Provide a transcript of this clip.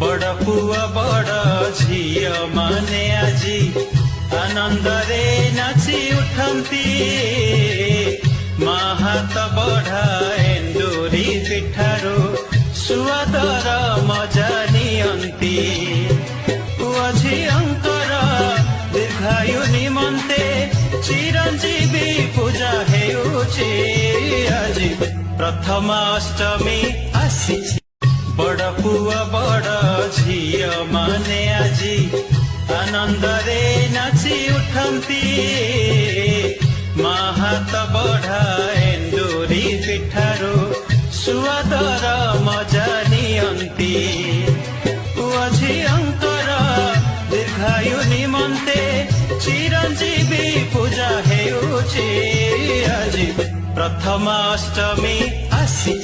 बड़ पुआ बड़ झिय माने आजी आनंदरे नाची उठंती माहात बढ़ा एंडुरी पिठारो सुआदर मजा नियंती पुआ झियंकर दीर्घायु निमंते चिरंजीवी पूजा हेउछि आजी प्रथमाष्टमी आसी बड़ पुआ बड़ झिय माने आजी आनंदरे नाची उठंती माहात बढ़ा एंडुरी पिठारो सुआदर मजा नियंती पुआ झियंकर दीर्घायु निमंते चिरंजीवी पूजा हेउछि आजी प्रथमाष्टमी आसी।